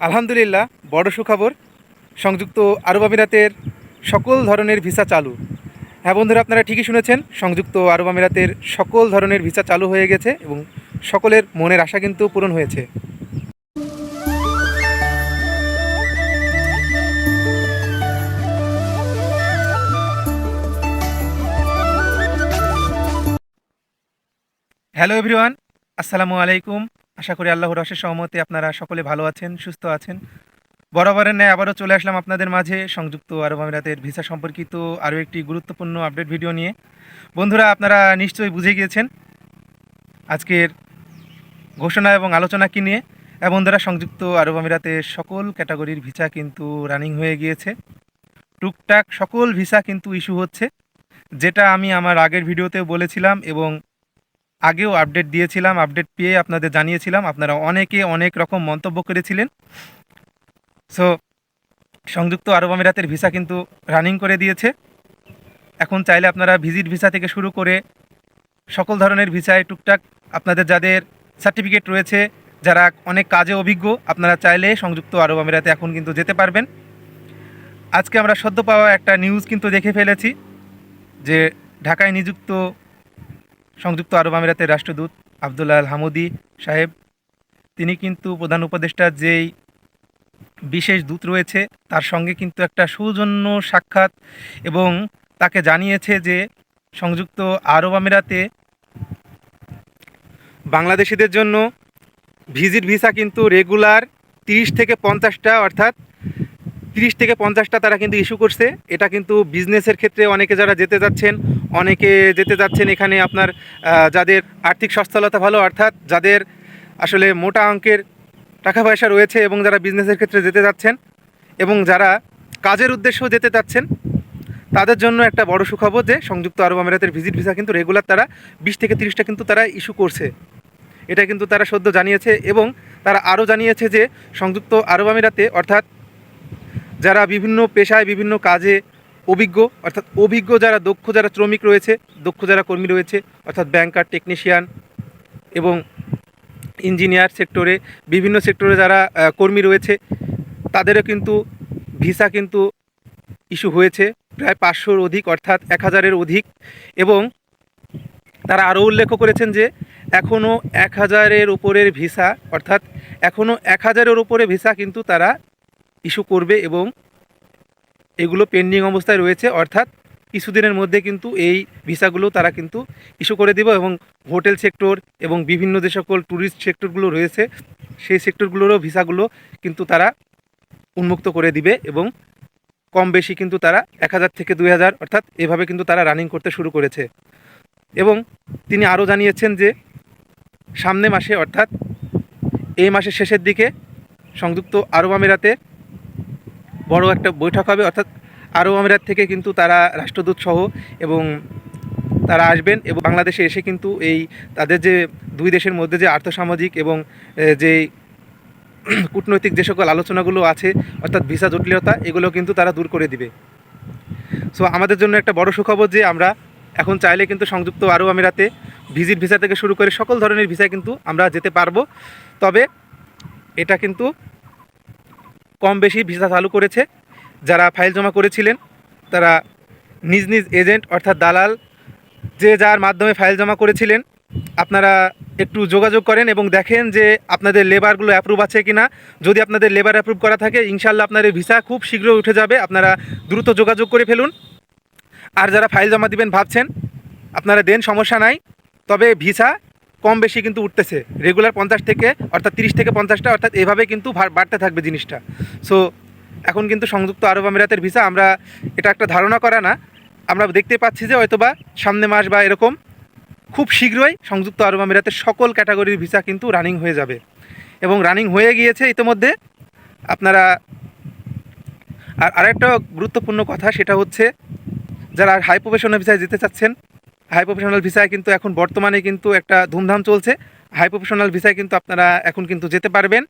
আলহামদুলিল্লাহ, বড় সুখবর। সংযুক্ত আরব আমিরাতের সকল ধরনের ভিসা চালু। হ্যাঁ বন্ধুরা, আপনারা ঠিকই শুনেছেন, সংযুক্ত আরব আমিরাতের সকল ধরনের ভিসা চালু হয়ে গেছে এবং সকলের মনের আশা কিন্তু পূরণ হয়েছে। হ্যালো এভরিওয়ান, আসসালামু আলাইকুম। আশা করি আল্লাহর অশেষ সহমতে আপনারা সকলে ভালো আছেন, সুস্থ আছেন। বরাবরের ন্যায় আবারও চলে আসলাম আপনাদের মাঝে সংযুক্ত আরব আমিরাতের ভিসা সম্পর্কিত আরও একটি গুরুত্বপূর্ণ আপডেট ভিডিও নিয়ে। বন্ধুরা, আপনারা নিশ্চয়ই বুঝে গিয়েছেন আজকের ঘোষণা এবং আলোচনা কী নিয়ে। বন্ধুরা, সংযুক্ত আরব আমিরাতের সকল ক্যাটাগরির ভিসা কিন্তু রানিং হয়ে গিয়েছে। টুকটাক সকল ভিসা কিন্তু ইস্যু হচ্ছে, যেটা আমি আমার আগের ভিডিওতেও বলেছিলাম এবং আগেও আপডেট দিয়েছিলাম। আপডেট পেয়ে আপনাদের জানিয়েছিলাম, আপনারা অনেকে অনেক রকম মন্তব্য করেছিলেন। সো সংযুক্ত আরব আমিরাতের ভিসা কিন্তু রানিং করে দিয়েছে। এখন চাইলে আপনারা ভিজিট ভিসা থেকে শুরু করে সকল ধরনের ভিসায় টুকটাক আপনাদের যাদের সার্টিফিকেট রয়েছে, যারা অনেক কাজে অভিজ্ঞ, আপনারা চাইলে সংযুক্ত আরব আমিরাতে এখন কিন্তু যেতে পারবেন। আজকে আমরা সদ্য পাওয়া একটা নিউজ কিন্তু দেখে ফেলেছি যে ঢাকায় নিযুক্ত সংযুক্ত আরব আমিরাতের রাষ্ট্রদূত আবদুল্লাহ আল হামুদি সাহেব, তিনি কিন্তু প্রধান উপদেষ্টার যেই বিশেষ দূত রয়েছে তার সঙ্গে কিন্তু একটা সৌজন্য সাক্ষাৎ এবং তাকে জানিয়েছে যে সংযুক্ত আরব আমিরাতে বাংলাদেশিদের জন্য ভিজিট ভিসা কিন্তু রেগুলার 30 থেকে 50টা, অর্থাৎ 30 থেকে 50টা তারা কিন্তু ইস্যু করছে। এটা কিন্তু বিজনেসের ক্ষেত্রে অনেকে যারা যেতে যাচ্ছেন, অনেকে যেতে যাচ্ছেন এখানে আপনার যাদের আর্থিক সচ্ছলতা ভালো, অর্থাৎ যাদের আসলে মোটা অঙ্কের টাকা পয়সা রয়েছে এবং যারা বিজনেসের ক্ষেত্রে যেতে যাচ্ছেন এবং যারা কাজের উদ্দেশ্যেও যেতে চাচ্ছেন, তাদের জন্য একটা বড় সুখবর যে সংযুক্ত আরব আমিরাতের ভিজিট ভিসা কিন্তু রেগুলার তারা 20 থেকে 30টা কিন্তু তারা ইস্যু করছে। এটা কিন্তু তারা সদ্য জানিয়েছে এবং তারা আরও জানিয়েছে যে সংযুক্ত আরব আমিরাতে, অর্থাৎ যারা বিভিন্ন পেশায় বিভিন্ন কাজে অভিজ্ঞ, অর্থাৎ অভিজ্ঞ যারা দক্ষ যারা শ্রমিক রয়েছে, দক্ষ যারা কর্মী রয়েছে, অর্থাৎ ব্যাংকার, টেকনিশিয়ান এবং ইঞ্জিনিয়ার সেক্টরে, বিভিন্ন সেক্টরে যারা কর্মী রয়েছে, তাদেরও কিন্তু ভিসা কিন্তু ইস্যু হয়েছে প্রায় 500-র অধিক, অর্থাৎ 1000-এর অধিক। এবং তারা আরও উল্লেখ করেছেন যে এখনও 1000-এর উপরের ভিসা, অর্থাৎ এখনও 1000-এর উপরে ভিসা কিন্তু তারা ইস্যু করবে এবং এগুলো পেন্ডিং অবস্থায় রয়েছে, অর্থাৎ কিছুদিনের মধ্যে কিন্তু এই ভিসাগুলো তারা কিন্তু ইস্যু করে দেবে এবং হোটেল সেক্টর এবং বিভিন্ন যে সকল ট্যুরিস্ট সেক্টরগুলো রয়েছে সেই সেক্টরগুলোরও ভিসাগুলো কিন্তু তারা উন্মুক্ত করে দিবে এবং কম বেশি কিন্তু তারা 1000 থেকে 2000, অর্থাৎ এভাবে কিন্তু তারা রানিং করতে শুরু করেছে। এবং তিনি আরও জানিয়েছেন যে সামনে মাসে, অর্থাৎ এই মাসের শেষের দিকে সংযুক্ত আরব আমিরাতে বড় একটা বৈঠক হবে, অর্থাৎ আরব আমিরাত থেকে কিন্তু তারা রাষ্ট্রদূত সহ এবং তারা আসবেন এবং বাংলাদেশে এসে কিন্তু এই তাদের যে দুই দেশের মধ্যে যে আর্থসামাজিক এবং যে কূটনৈতিক যে সকল আলোচনাগুলো আছে, অর্থাৎ ভিসা জটিলতা, এগুলো কিন্তু তারা দূর করে দিবে। সো আমাদের জন্য একটা বড় সুখবর যে আমরা এখন চাইলে কিন্তু সংযুক্ত আরব আমিরাতে ভিজিট ভিসা থেকে শুরু করে সকল ধরনের ভিসায় কিন্তু আমরা যেতে পারবো। তবে এটা কিন্তু কম বেশি ভিসা চালু করেছে। যারা ফাইল জমা করেছিলেন তারা নিজ নিজ এজেন্ট, অর্থাৎ দালাল, যে যার মাধ্যমে ফাইল জমা করেছিলেন, আপনারা একটু যোগাযোগ করেন এবং দেখেন যে আপনাদের লেবারগুলো অ্যাপ্রুভ আছে কিনা। যদি আপনাদের লেবার অ্যাপ্রুভ করা থাকে, ইনশাল্লাহ আপনার এই ভিসা খুব শীঘ্রই উঠে যাবে। আপনারা দ্রুত যোগাযোগ করে ফেলুন। আর যারা ফাইল জমা দিবেন ভাবছেন, আপনারা দেন, সমস্যা নাই। তবে ভিসা কম বেশি কিন্তু উঠতেছে রেগুলার 50 থেকে, অর্থাৎ 30 থেকে 50টা, অর্থাৎ এভাবে কিন্তু বাড়তে থাকবে জিনিসটা। সো এখন কিন্তু সংযুক্ত আরব আমিরাতের ভিসা, আমরা এটা একটা ধারণা করা না, আমরা দেখতে পাচ্ছি যে হয়তোবা সামনে মাস বা এরকম খুব শীঘ্রই সংযুক্ত আরব আমিরাতের সকল ক্যাটাগরির ভিসা কিন্তু রানিং হয়ে যাবে এবং রানিং হয়ে গিয়েছে ইতিমধ্যে। আপনারা আরেকটা গুরুত্বপূর্ণ কথা, সেটা হচ্ছে যারা হাই প্রফেশনাল ভিসায় যেতে চাচ্ছেন, হাই প্রফেশনাল ভিসায় কিন্তু এখন বর্তমানে কিন্তু একটা ধুমধাম চলছে। হাই প্রফেশনাল ভিসায় কিন্তু আপনারা এখন কিন্তু যেতে পারবেন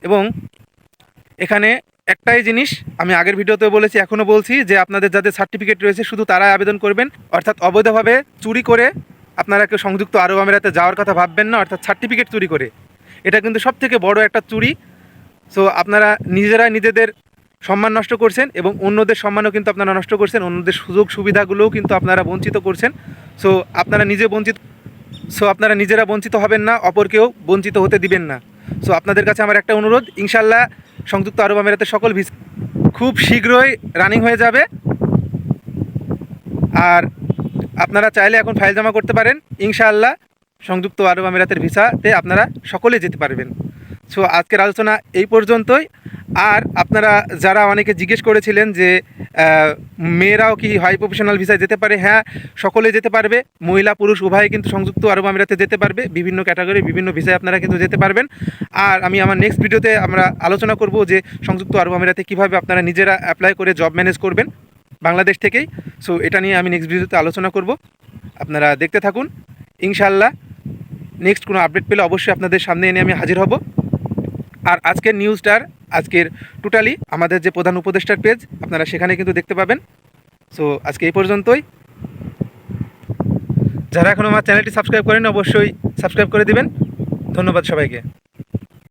এবং এখানে একটাই জিনিস আমি আগের ভিডিওতেও বলেছি, এখনও বলছি, যে আপনাদের যাদের সার্টিফিকেট রয়েছে শুধু তারাই আবেদন করবেন। অর্থাৎ অবৈধভাবে চুরি করে আপনারা কেউ সংযুক্ত আরব আমিরাতে যাওয়ার কথা ভাববেন না, অর্থাৎ সার্টিফিকেট চুরি করে। এটা কিন্তু সবথেকে বড় একটা চুরি। সো আপনারা নিজেরা নিজেদের সম্মান নষ্ট করছেন এবং অন্যদের সম্মানও কিন্তু আপনারা নষ্ট করছেন, অন্যদের সুযোগ সুবিধাগুলোও কিন্তু আপনারা বঞ্চিত করছেন। সো আপনারা আপনারা নিজেরা বঞ্চিত হবেন না, অপরকেও বঞ্চিত হতে দিবেন না। সো আপনাদের কাছে আমার একটা অনুরোধ, ইনশাল্লাহ সংযুক্ত আরব আমিরাতের সকল ভিসা খুব শীঘ্রই রানিং হয়ে যাবে। আর আপনারা চাইলে এখন ফাইল জমা করতে পারেন, ইনশাআল্লাহ সংযুক্ত আরব আমিরাতের ভিসাতে আপনারা সকলে যেতে পারবেন। সো আজকের আলোচনা এই পর্যন্তই। আর আপনারা যারা অনেকে জিজ্ঞেস করেছিলেন যে মেয়েরাও কি হাই প্রফেশনাল ভিসায় যেতে পারে, হ্যাঁ সকলে যেতে পারবে, মহিলা পুরুষ উভয়ে কিন্তু সংযুক্ত আরব আমিরাতে যেতে পারবে, বিভিন্ন ক্যাটাগরি বিভিন্ন ভিসায় আপনারা কিন্তু যেতে পারবেন। আর আমি আমার নেক্সট ভিডিওতে আমরা আলোচনা করব যে সংযুক্ত আরব আমিরাতে কীভাবে আপনারা নিজেরা অ্যাপ্লাই করে জব ম্যানেজ করবেন বাংলাদেশ থেকেই। সো এটা নিয়ে আমি নেক্সট ভিডিওতে আলোচনা করব, আপনারা দেখতে থাকুন। ইনশাআল্লাহ নেক্সট কোনো আপডেট পেলে অবশ্যই আপনাদের সামনে এনে আমি হাজির হব। আর আজকের নিউজটার আজকের টোটালি আমাদের যে প্রধান উপদেষ্টার পেজ আপনারা সেখানে কিন্তু দেখতে পাবেন। সো আজকে এই পর্যন্তই। যারা এখনও আমার চ্যানেলটি সাবস্ক্রাইব করেন অবশ্যই সাবস্ক্রাইব করে দিবেন। ধন্যবাদ সবাইকে।